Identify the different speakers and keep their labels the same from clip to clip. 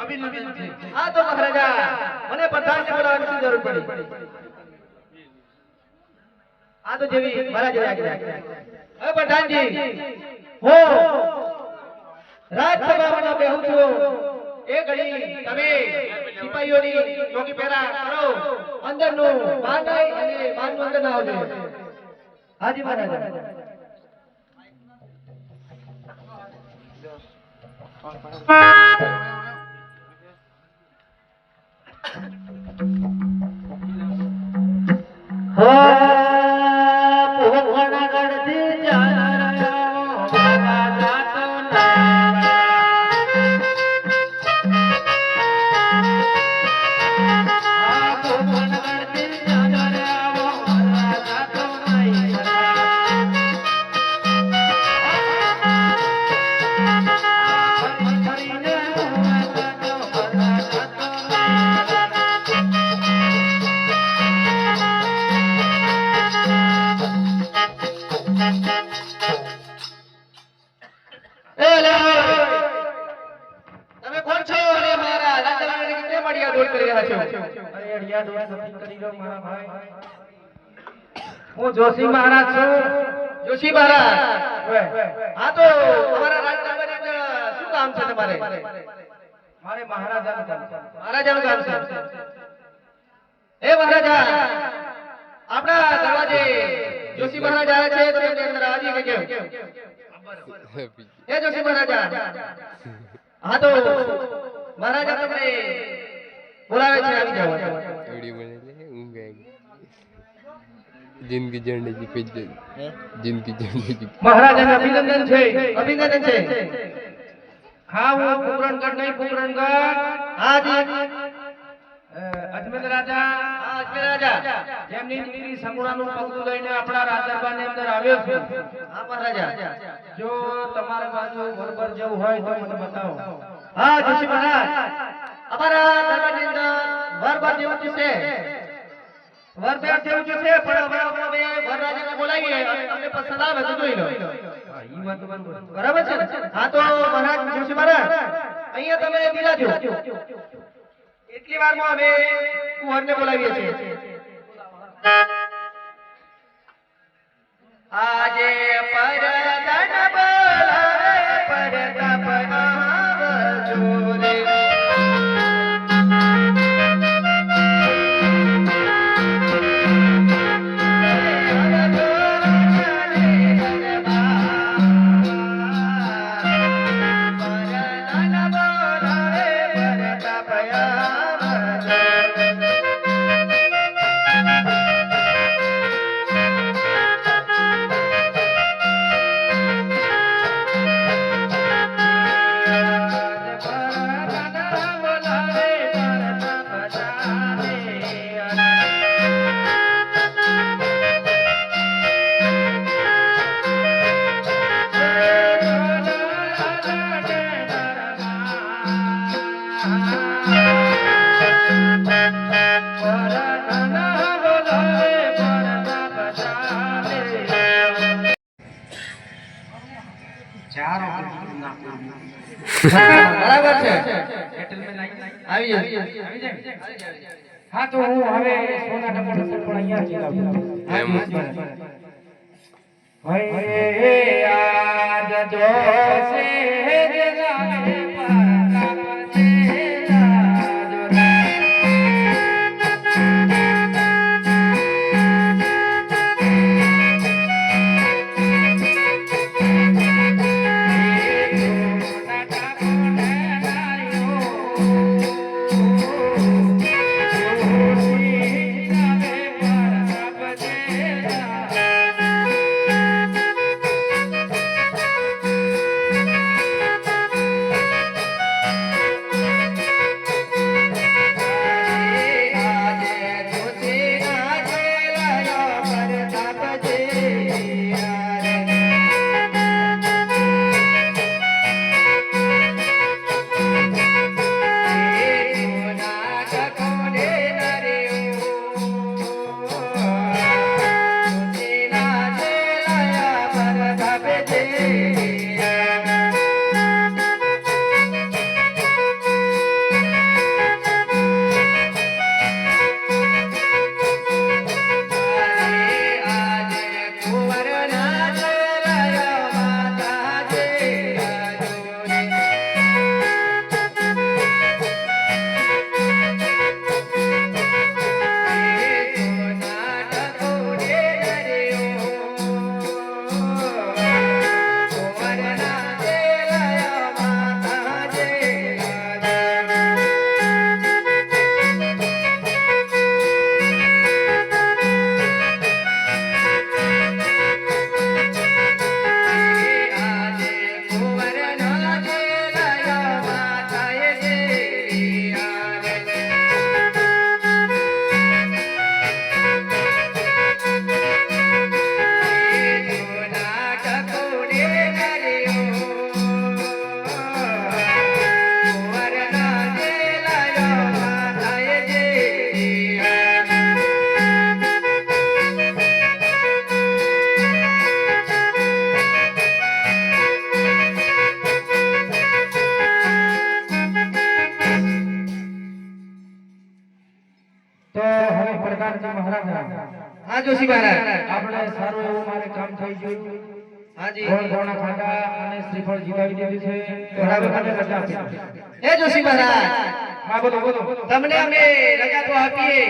Speaker 1: અભિનંદન છે.
Speaker 2: હા તો મહારાજા મને પ્રધાનને બોલાવવાની જરૂર પડી. આ તો જેવી મહારાજે આજ્ઞા. હવે પ્રધાનજી હું રાજસભામાં બેહું છું. એ ઘડી તમે સિપાહીઓની ચોકી પહેરા કરો. અંદરનું બહાર નહીં અને બહારનું અંદર ના આવજો. હાજી મહારાજા. તમે કોણ છો અને મારા રાજવાડાને કેમ અડિયા દોડ કરી રહ્યા છો?
Speaker 1: અરે અડિયા દોડ નથી કરી રહ્યો મારા ભાઈ.
Speaker 2: હું જોશી મહારાજ છું. જોશી મહારાજ. હા તો તમારા રાજવાડાની અંદર શું કામ છે તમારે?
Speaker 1: મારે મહારાજાનું કામ છે.
Speaker 2: મહારાજાનું કામ છે. એ મહારાજા આપણા દરવાજે જોશી મહારાજ આવ્યા છે તો એની અંદર આવી કે કેમ? એ જોશી મહારાજા. હા તો મહારાજા તમને બોલાવે છે, આવી જાઓ.
Speaker 3: जिनकी झंडे की पिज्जे जिनकी झंडे की
Speaker 1: મહારાજાને અભિનંદન છે.
Speaker 2: અભિનંદન છે.
Speaker 1: હા હું પૂરણગઢ નહીં પૂરણગઢ
Speaker 2: હા જી.
Speaker 1: અજમેર રાજા
Speaker 2: હા અજમેર રાજા.
Speaker 1: જેમની દીકરી સમુરાનું પગલું લઈને આપણા રાજદરબારની અંદર આવ્યો છું.
Speaker 2: હા મહારાજા.
Speaker 1: જો તમારા બાજુ બરોબર જવું હોય તો મને બતાવો.
Speaker 2: હા જોશી મહારાજ અમારા દરબારની અંદર વરબાર જેવું છે. વરબાર જેવું છે પણ હવે અમે વરરાજાને બોલાવીએ અને તમને પસંદ આવે તો જોઈ લો.
Speaker 1: હા, ઈ વાત બરોબર.
Speaker 2: બરાબર છે? હા તો મહારાજ જોશી મહારાજ અહીંયા તમે બિરાજો. એટલી વારમાં અમે કુંવરને બોલાવીએ છીએ. આજે પરદાન બોલાવે પરતાપ આવજો રે. બરાબર છે. આવી જાય.
Speaker 1: હા તો હું હવે સોના ટપોટો પણ અહીંયા જ લાવું. આજ જોશે જગાવે પરતાપ છે બંધારજી મહારાજ
Speaker 2: હા જોશી મહારાજ
Speaker 1: આપણે સારું એવું મારે કામ થઈ ગયું
Speaker 2: હાજી
Speaker 1: ગોળ ગોળા ખાધા અને શ્રીફળ જીતાવી દીધું છે
Speaker 2: બરાબર.
Speaker 1: મને રજા આપી.
Speaker 2: હે જોશી મહારાજ
Speaker 1: હા બોલો બોલો
Speaker 2: તમને અમે રજા તો આપીએ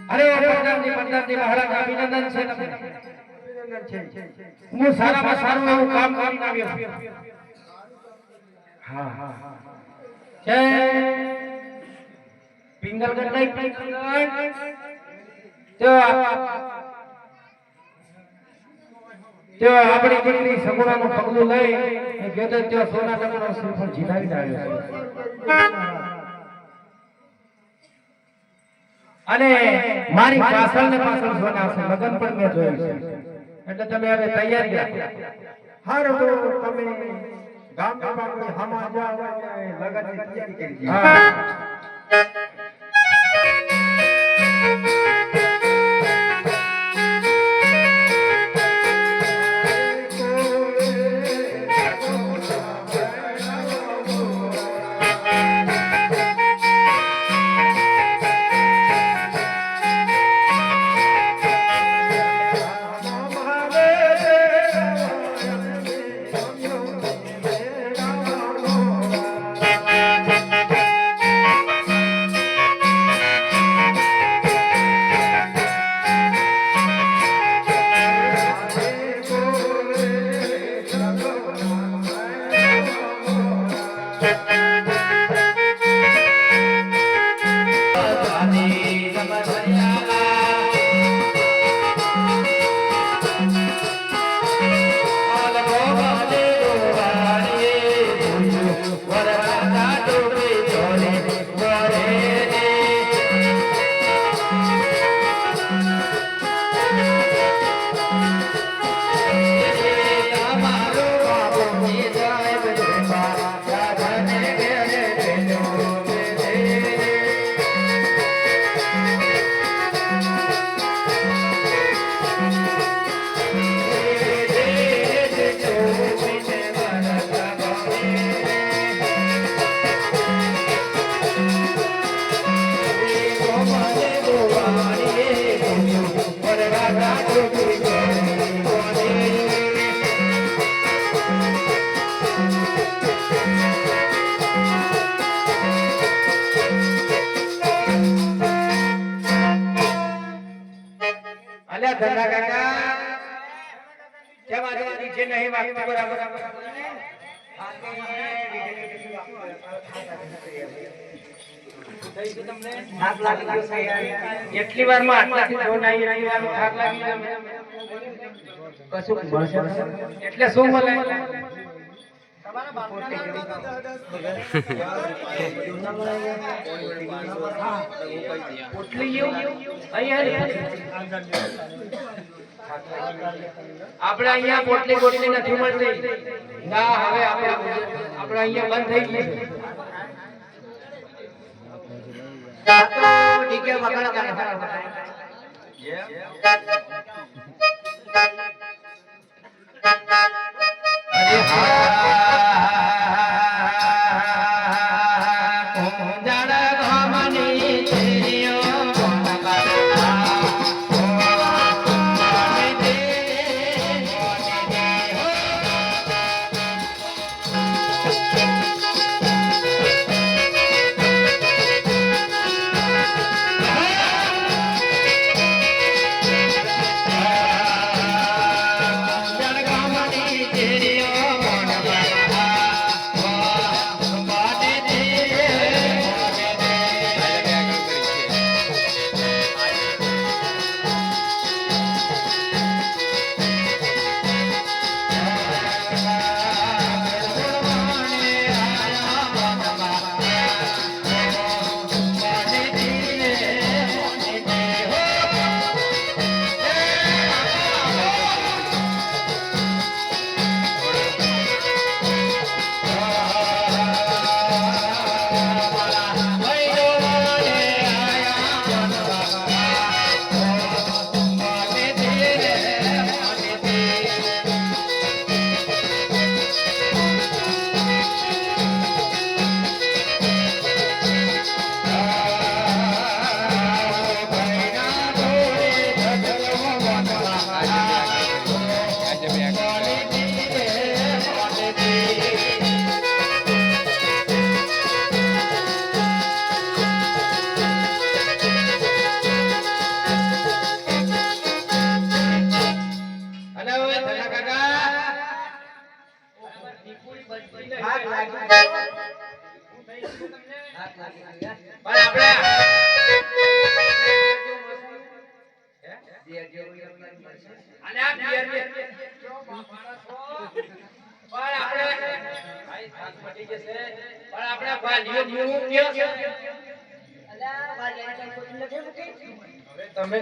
Speaker 1: અરે બંધારજી મહારાજ અભિનંદન છે તમને. હું સારામાં સારું એવું કામ કરીને આવ્યો છું. હા હા છે પિંગલગઢ નહીં પિંગલગઢ તો આપણી દીકરી સગુણાનું પગલું લઈ એ કહેતો ત્યાં સોના ટકનો શ્રીફળ જીતાવી આવ્યો છે. અને મારી પાછળ ને પાછળ સોના છે લગન પણ મેં જોયું છે એટલે તમે હવે તૈયાર રહ્યા.
Speaker 4: હારું તો તમે ગામમાં કોઈ હામા જાવ અને લગનની તૈયારી કરી દીધી.
Speaker 1: હા અલ્યા ધંધા કાકા કેમ આજે નીચે નહીં વાગતી બરાબર. થાક લાગી ગયો છે યાર. એટલી વારમાં આટલાથી જોન આવી એટલી વારમાં થાક લાગી ગયો. કશું મળશે એટલે શું મળે પોટલી આપણે અહીંયા પોટલી ગોટલી નથી મળતી ના. હવે આપણે અહીંયા બંધ થઈ ગઈ.
Speaker 2: ઠીક છે વગાડો કાકા
Speaker 1: અરે હા પણ આપણે અને આ બિયર ને પણ આપણે ભાઈઓ મૂકી જશે. તમે